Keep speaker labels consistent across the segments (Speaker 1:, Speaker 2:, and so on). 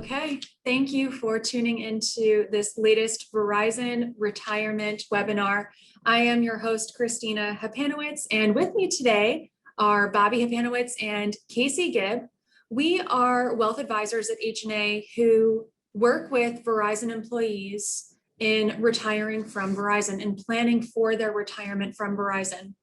Speaker 1: Okay, thank you for tuning into this latest Verizon Retirement Webinar. I am your host, Christina Hapanowicz, and with me today are Bobby Hapanowicz and Casey Gibb. We are wealth advisors at H&A who work with Verizon employees in retiring from Verizon and planning for their retirement from Verizon.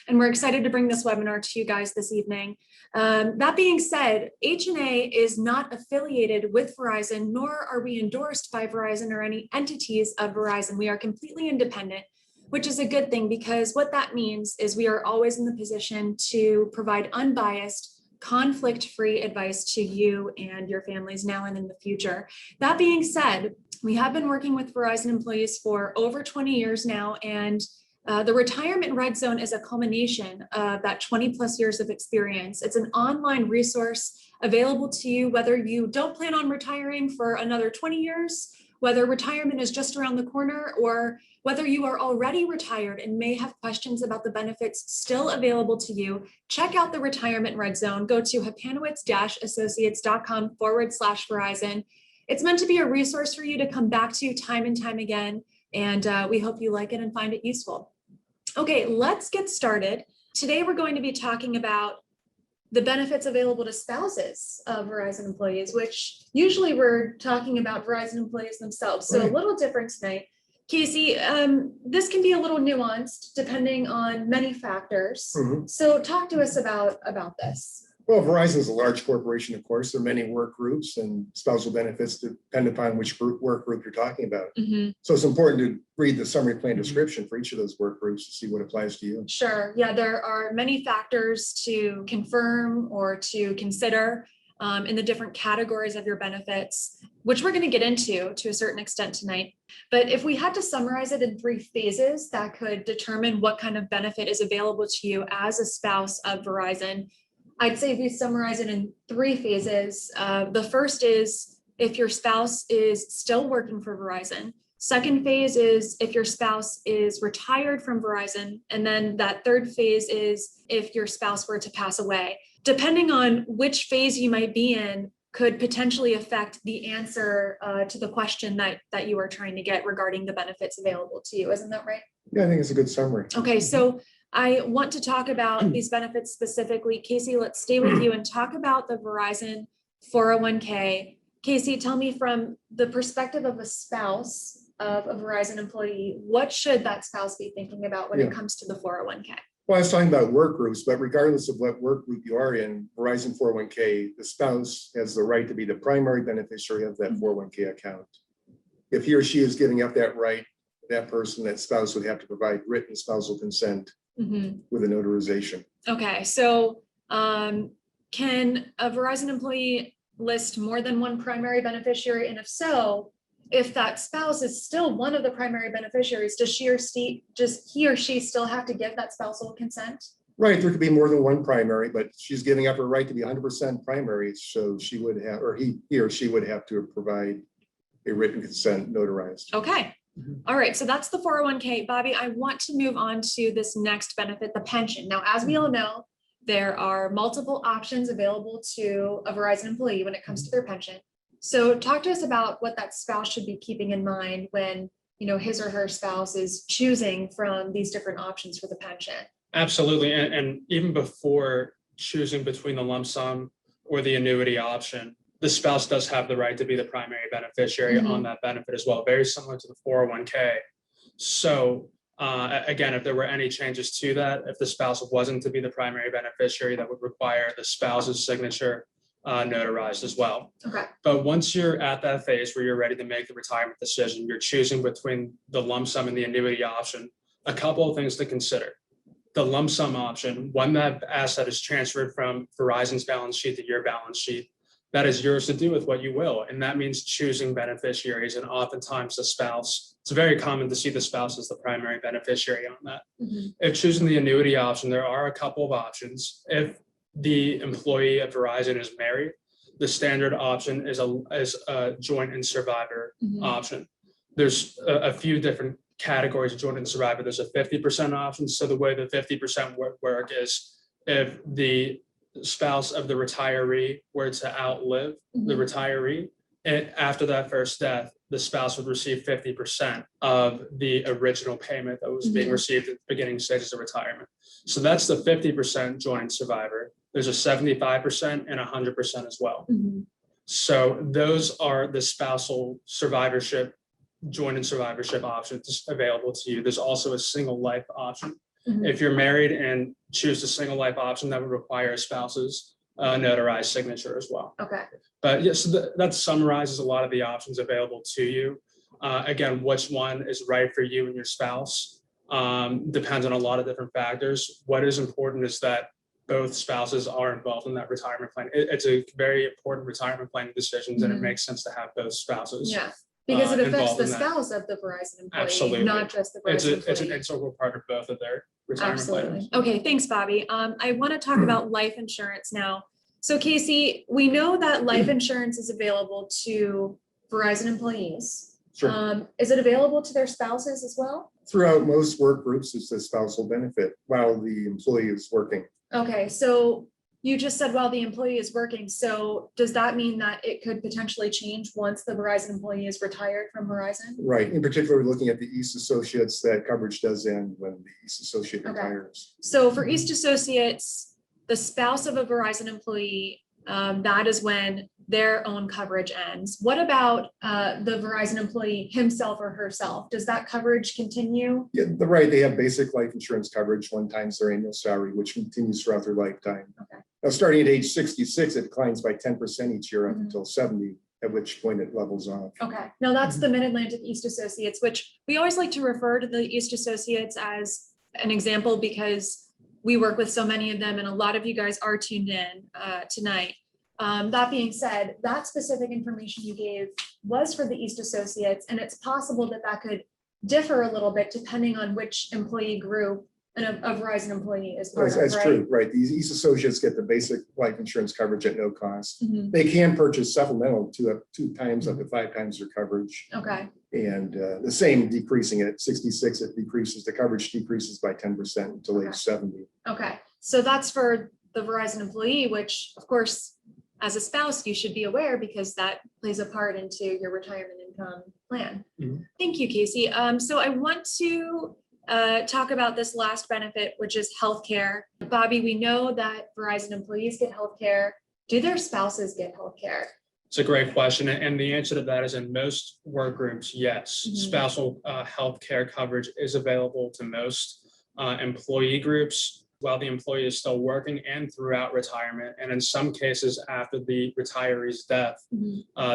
Speaker 1: And we're excited to bring this webinar to you guys this evening. That being said, H&A is not affiliated with Verizon, nor are we endorsed by Verizon or any entities of Verizon. We are completely independent, which is a good thing because what that means is we are always in the position to provide unbiased, conflict-free advice to you and your families now and in the future. That being said, we have been working with Verizon employees for over 20 years now, and the Retirement Red Zone is a culmination of that 20 plus years of experience. It's an online resource available to you whether you don't plan on retiring for another 20 years, whether retirement is just around the corner, or whether you are already retired and may have questions about the benefits still available to you. Check out the Retirement Red Zone. Go to hapanowicz-associates.com/Verizon. It's meant to be a resource for you to come back to time and time again, and we hope you like it and find it useful. Okay, let's get started. Today, we're going to be talking about the benefits available to spouses of Verizon employees, which usually we're talking about Verizon employees themselves. So a little different tonight. Casey, this can be a little nuanced depending on many factors. So talk to us about this.
Speaker 2: Well, Verizon is a large corporation, of course. There are many work groups, and spousal benefits depend upon which work group you're talking about. So it's important to read the summary plan description for each of those work groups to see what applies to you.
Speaker 1: Sure. Yeah, there are many factors to confirm or to consider in the different categories of your benefits, which we're going to get into to a certain extent tonight. But if we had to summarize it in 3 phases that could determine what kind of benefit is available to you as a spouse of Verizon, I'd say if we summarize it in 3 phases. The first is if your spouse is still working for Verizon. Second phase is if your spouse is retired from Verizon. And then that third phase is if your spouse were to pass away. Depending on which phase you might be in could potentially affect the answer to the question that you are trying to get regarding the benefits available to you. Isn't that right?
Speaker 2: Yeah, I think it's a good summary.
Speaker 1: Okay, so I want to talk about these benefits specifically. Casey, let's stay with you and talk about the Verizon 401k. Casey, tell me from the perspective of a spouse of a Verizon employee, what should that spouse be thinking about when it comes to the 401k?
Speaker 2: Well, I was talking about work groups, but regardless of what work group you are in, Verizon 401k, the spouse has the right to be the primary beneficiary of that 401k account. If he or she is giving up that right, that person, that spouse would have to provide written spousal consent with a notarization.
Speaker 1: Okay, so can a Verizon employee list more than one primary beneficiary? And if so, if that spouse is still one of the primary beneficiaries, does he or she still have to give that spousal consent?
Speaker 2: Right, there could be more than one primary, but she's giving up her right to be 100% primary, so she would have, or he or she would have to provide a written consent notarized.
Speaker 1: Okay. All right, so that's the 401k. Bobby, I want to move on to this next benefit, the pension. Now, as we all know, there are multiple options available to a Verizon employee when it comes to their pension. So talk to us about what that spouse should be keeping in mind when, his or her spouse is choosing from these different options for the pension.
Speaker 3: Absolutely, and even before choosing between the lump sum or the annuity option, the spouse does have the right to be the primary beneficiary on that benefit as well, very similar to the 401k. So again, if there were any changes to that, if the spouse wasn't to be the primary beneficiary, that would require the spouse's signature notarized as well.
Speaker 1: Okay.
Speaker 3: But once you're at that phase where you're ready to make the retirement decision, you're choosing between the lump sum and the annuity option, a couple of things to consider. The lump sum option, when that asset is transferred from Verizon's balance sheet to your balance sheet, that is yours to do with what you will. And that means choosing beneficiaries. And oftentimes the spouse, it's very common to see the spouse as the primary beneficiary on that. If choosing the annuity option, there are a couple of options. If the employee at Verizon is married, the standard option is a joint and survivor option. There's a few different categories of joint and survivor. There's a 50% option. So the way the 50% work is if the spouse of the retiree were to outlive the retiree, after that first death, the spouse would receive 50% of the original payment that was being received at the beginning stages of retirement. So that's the 50% joint survivor. There's a 75% and 100% as well. So those are the spousal survivorship, joint and survivorship options available to you. There's also a single life option. If you're married and choose the single life option, that would require a spouse's notarized signature as well.
Speaker 1: Okay.
Speaker 3: But yes, that summarizes a lot of the options available to you. Again, which one is right for you and your spouse depends on a lot of different factors. What is important is that both spouses are involved in that retirement plan. It's a very important retirement planning decisions, and it makes sense to have both spouses.
Speaker 1: Yeah, because it affects the
Speaker 3: in that.
Speaker 1: spouse of the Verizon employee,
Speaker 3: Absolutely.
Speaker 1: not just the Verizon employee.
Speaker 3: It's an integral part of both of their retirement
Speaker 1: Absolutely.
Speaker 3: plans.
Speaker 1: Okay, thanks, Bobby. I want to talk about life insurance now. So Casey, we know that life insurance is available to Verizon employees.
Speaker 2: Sure.
Speaker 1: Is it available to their spouses as well?
Speaker 2: Throughout most work groups, it's a spousal benefit while the employee is working.
Speaker 1: Okay, so you just said while the employee is working. So does that mean that it could potentially change once the Verizon employee is retired from Verizon?
Speaker 2: Right. In particular, looking at the East Associates, that coverage does end when the East Associate retires.
Speaker 1: So for East Associates, the spouse of a Verizon employee, that is when their own coverage ends. What about the Verizon employee himself or herself? Does that coverage continue?
Speaker 2: Yeah, right. They have basic life insurance coverage 1 times their annual salary, which continues throughout their lifetime.
Speaker 1: Okay.
Speaker 2: Now, starting at age 66, it declines by 10% each year up until 70, at which point it levels off.
Speaker 1: Okay. Now that's the Mid-Atlantic East Associates, which we always like to refer to the East Associates as an example because we work with so many of them and a lot of you guys are tuned in tonight. That being said, that specific information you gave was for the East Associates, and it's possible that that could differ a little bit depending on which employee group a Verizon employee is part of,
Speaker 2: That's
Speaker 1: right?
Speaker 2: true, right? These East Associates get the basic life insurance coverage at no cost. They can purchase supplemental two times up to 5 times their coverage.
Speaker 1: Okay.
Speaker 2: And the same decreasing at 66, it decreases, the coverage decreases by 10% until age 70.
Speaker 1: Okay. So that's for the Verizon employee, which of course, as a spouse, you should be aware because that plays a part into your retirement income plan. Thank you, Casey. So I want to talk about this last benefit, which is healthcare. Bobby, we know that Verizon employees get healthcare. Do their spouses get healthcare?
Speaker 3: It's a great question. And the answer to that is in most work groups, yes. Spousal healthcare coverage is available to most employee groups while the employee is still working and throughout retirement. And in some cases, after the retiree's death,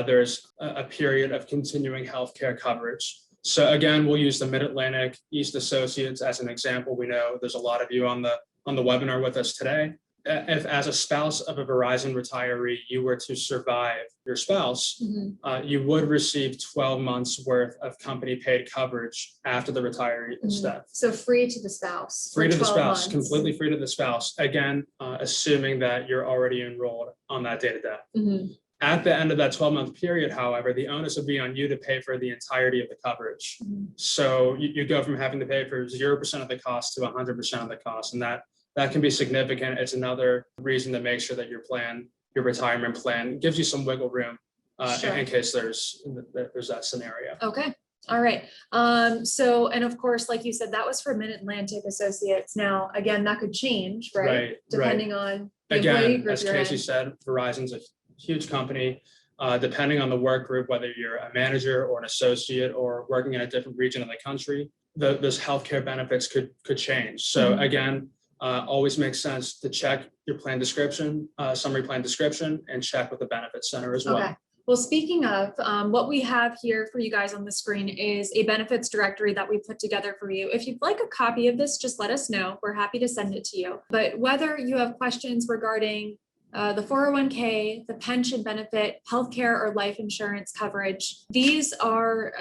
Speaker 3: there's a period of continuing healthcare coverage. So again, we'll use the Mid-Atlantic East Associates as an example. We know there's a lot of you on the webinar with us today. If as a spouse of a Verizon retiree, you were to survive your spouse, you would receive 12 months worth of company paid coverage after the retiree's death.
Speaker 1: So free to the spouse.
Speaker 3: Free to the spouse, completely free to the spouse. Again, assuming that you're already enrolled on that date of death. At the end of that 12-month period, however, the onus would be on you to pay for the entirety of the coverage. So you go from having to pay for 0% of the cost to 100% of the cost. And that can be significant. It's another reason to make sure that your retirement plan gives you some wiggle room in case there's that scenario.
Speaker 1: Okay. All right. So, and of course, like you said, that was for Mid-Atlantic Associates. Now, again, that could change, right? Depending on the employee group
Speaker 3: as Casey said, Verizon's a huge company. Depending on the work group, whether you're a manager or an associate or working in a different region of the country, those healthcare benefits could change. So again, always makes sense to check your plan description, summary plan description, and check with the benefits center as well.
Speaker 1: Okay. Well, speaking of, what we have here for you guys on the screen is a benefits directory that we put together for you. If you'd like a copy of this, just let us know. We're happy to send it to you. But whether you have questions regarding the 401k, the pension benefit, healthcare, or life insurance coverage, these are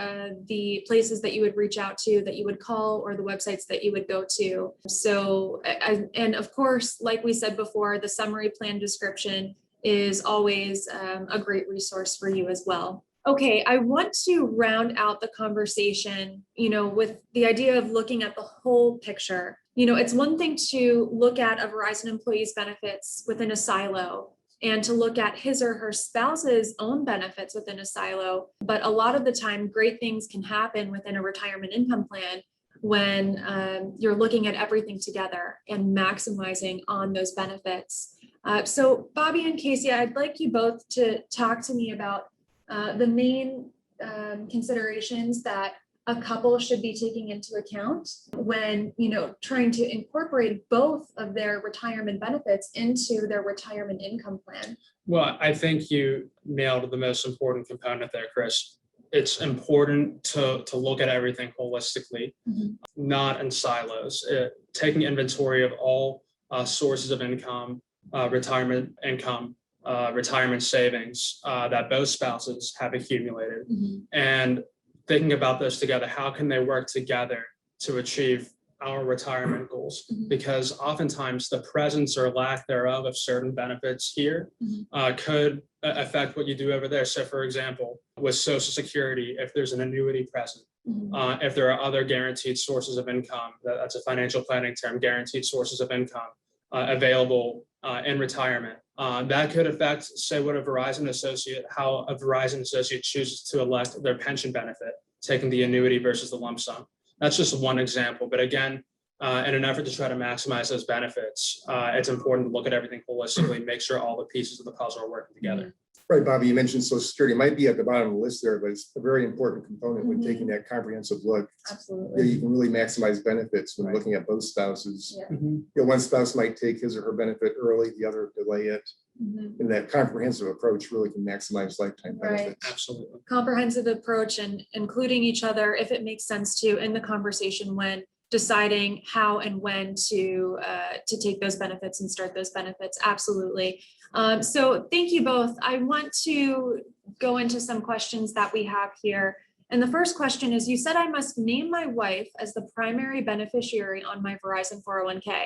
Speaker 1: the places that you would reach out to, that you would call, or the websites that you would go to. So, and of course, like we said before, the summary plan description is always a great resource for you as well. Okay, I want to round out the conversation, with the idea of looking at the whole picture. It's one thing to look at a Verizon employee's benefits within a silo, and to look at his or her spouse's own benefits within a silo. But a lot of the time, great things can happen within a retirement income plan when you're looking at everything together and maximizing on those benefits. So Bobby and Casey, I'd like you both to talk to me about the main considerations that a couple should be taking into account when, trying to incorporate both of their retirement benefits into their retirement income plan.
Speaker 3: Well, I think you nailed the most important component there, Chris. It's important to look at everything holistically, not in silos. Taking inventory of all sources of income, retirement income, retirement savings that both spouses have accumulated, and thinking about those together. How can they work together to achieve our retirement goals? Because oftentimes the presence or lack thereof of certain benefits here could affect what you do over there. So for example, with Social Security, if there's an annuity present, if there are other guaranteed sources of income, that's a financial planning term, guaranteed sources of income available in retirement, that could affect, say, how a Verizon associate chooses to elect their pension benefit, taking the annuity versus the lump sum. That's just one example. But again, in an effort to try to maximize those benefits, it's important to look at everything holistically, make sure all the pieces of the puzzle are working together.
Speaker 2: Right, Bobby, you mentioned Social Security. It might be at the bottom of the list there, but it's a very important component when taking that comprehensive look.
Speaker 1: Absolutely.
Speaker 2: You can really maximize benefits when looking at both spouses. One spouse might take his or her benefit early, the other delay it. And that comprehensive approach really can maximize lifetime benefits.
Speaker 3: Absolutely.
Speaker 1: Comprehensive approach and including each other, if it makes sense to, in the conversation when deciding how and when to take those benefits and start those benefits. Absolutely. So thank you both. I want to go into some questions that we have here. And the first question is, you said I must name my wife as the primary beneficiary on my Verizon 401k.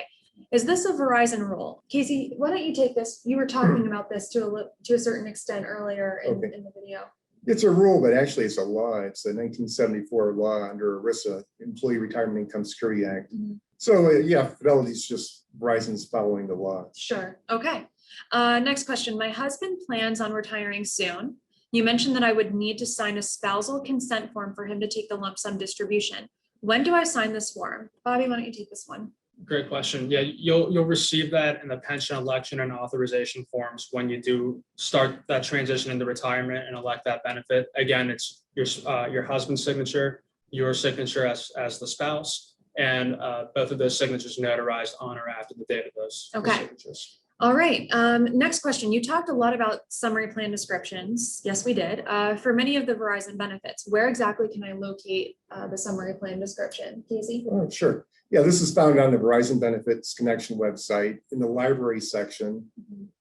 Speaker 1: Is this a Verizon rule? Casey, why don't you take this? You were talking about this to a certain extent earlier in the video.
Speaker 2: It's a rule, but actually it's a law. It's a 1974 law under ERISA, Employee Retirement Income Security Act. So yeah, Fidelity's just Verizon's following the law.
Speaker 1: Sure. Okay. Next question. My husband plans on retiring soon. You mentioned that I would need to sign a spousal consent form for him to take the lump sum distribution. When do I sign this form? Bobby, why don't you take this one?
Speaker 3: Great question. Yeah, you'll receive that in the pension election and authorization forms when you do start that transition into retirement and elect that benefit. Again, it's your husband's signature, your signature as the spouse, and both of those signatures notarized on or after the date of those signatures.
Speaker 1: All right. Next question. You talked a lot about summary plan descriptions. Yes, we did. For many of the Verizon benefits, where exactly can I locate the summary plan description? Casey?
Speaker 2: Oh, sure. Yeah, this is found on the Verizon Benefits Connection website. In the library section,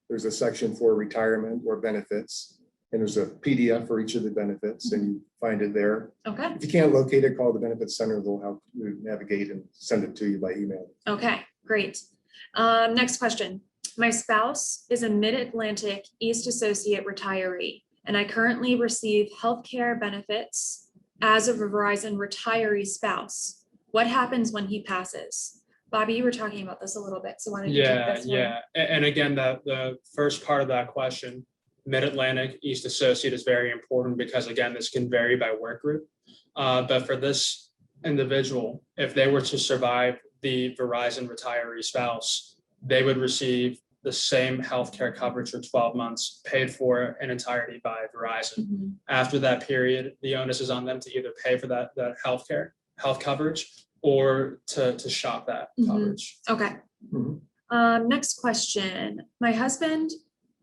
Speaker 2: there's a section for retirement or benefits, and there's a PDF for each of the benefits, and you find it there.
Speaker 1: Okay.
Speaker 2: If you can't locate it, call the Benefits Center. They'll help you navigate and send it to you by email.
Speaker 1: Okay, great. Next question. My spouse is a Mid-Atlantic East Associate retiree, and I currently receive healthcare benefits as a Verizon retiree spouse. What happens when he passes? Bobby, you were talking about this a little bit, so why don't you take this one?
Speaker 3: Yeah. And again, the first part of that question, Mid-Atlantic East Associate, is very important because, again, this can vary by work group. But for this individual, if they were to survive the Verizon retiree spouse, they would receive the same healthcare coverage for 12 months, paid for in entirety by Verizon. After that period, the onus is on them to either pay for that health coverage or to shop that coverage.
Speaker 1: Okay. Next question. My husband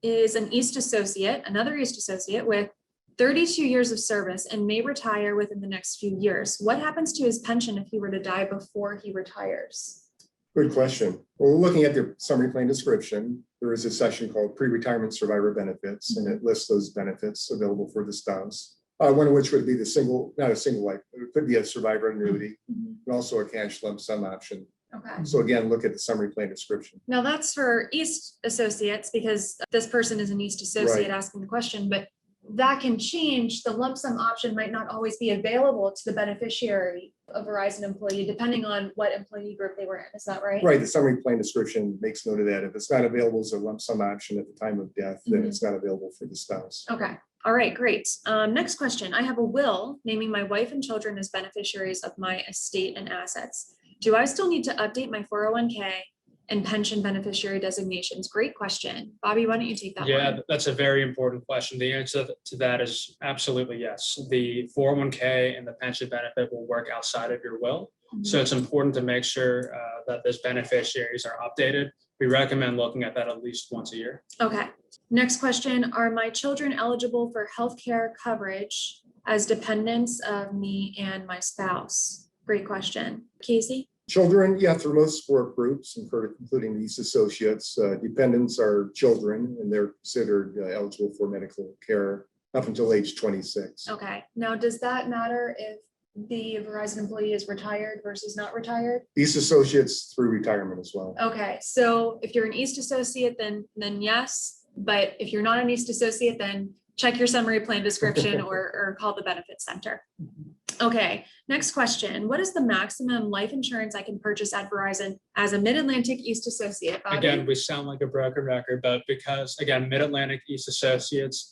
Speaker 1: is an East Associate, another East Associate with 32 years of service and may retire within the next few years. What happens to his pension if he were to die before he retires?
Speaker 2: Good question. Well, we're looking at the summary plan description. There is a section called Pre-Retirement Survivor Benefits, and it lists those benefits available for the spouse. One of which would be not a single life, it could be a survivor annuity, and also a cash lump sum option.
Speaker 1: Okay.
Speaker 2: So again, look at the summary plan description.
Speaker 1: Now that's for East Associates because this person is an East Associate asking the question, but that can change. The lump sum option might not always be available to the beneficiary, a Verizon employee, depending on what employee group they were in. Is that right?
Speaker 2: Right, the summary plan description makes note of that. If it's not available as a lump sum option at the time of death, then it's not available for the spouse.
Speaker 1: Okay. All right, great. Next question. I have a will naming my wife and children as beneficiaries of my estate and assets. Do I still need to update my 401k and pension beneficiary designations? Great question. Bobby, why don't you take that one?
Speaker 3: Yeah, that's a very important question. The answer to that is absolutely yes. The 401k and the pension benefit will work outside of your will. So it's important to make sure that those beneficiaries are updated. We recommend looking at that at least once a year.
Speaker 1: Okay. Next question. Are my children eligible for healthcare coverage as dependents of me and my spouse? Great question. Casey?
Speaker 2: Children, yeah, through most support groups, including these associates, dependents are children, and they're considered eligible for medical care up until age 26.
Speaker 1: Okay. Now, does that matter if the Verizon employee is retired versus not retired?
Speaker 2: These associates through retirement as well.
Speaker 1: Okay. So if you're an East associate, then yes. But if you're not an East associate, then check your summary plan description or call the benefits center. Okay, next question. What is the maximum life insurance I can purchase at Verizon as a Mid-Atlantic East associate? Bobby?
Speaker 3: Again, we sound like a broken record, but because, again, Mid-Atlantic East Associates,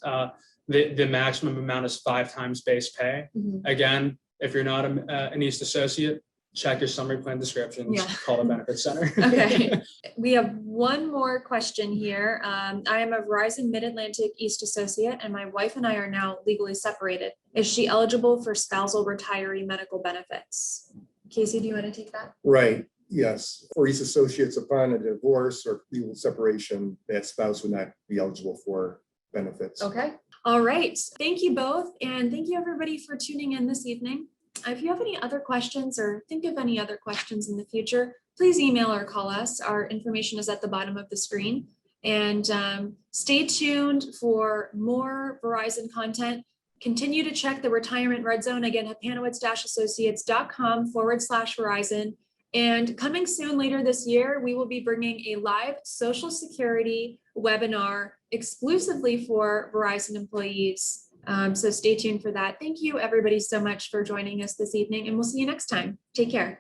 Speaker 3: the maximum amount is 5 times base pay. Again, if you're not an East associate, check your summary plan descriptions, call the benefits center.
Speaker 1: Okay, we have one more question here. I am a Verizon Mid-Atlantic East associate, and my wife and I are now legally separated. Is she eligible for spousal retiree medical benefits? Casey, do you want to take that?
Speaker 2: Right, yes. For East associates, upon a divorce or legal separation, that spouse would not be eligible for benefits.
Speaker 1: Okay, all right. Thank you both, and thank you everybody for tuning in this evening. If you have any other questions or think of any other questions in the future, please email or call us. Our information is at the bottom of the screen. And stay tuned for more Verizon content. Continue to check the Retirement Red Zone. Again, Hapanowicz-associates.com/Verizon. And coming soon later this year, we will be bringing a live Social Security webinar exclusively for Verizon employees. So stay tuned for that. Thank you everybody so much for joining us this evening, and we'll see you next time. Take care.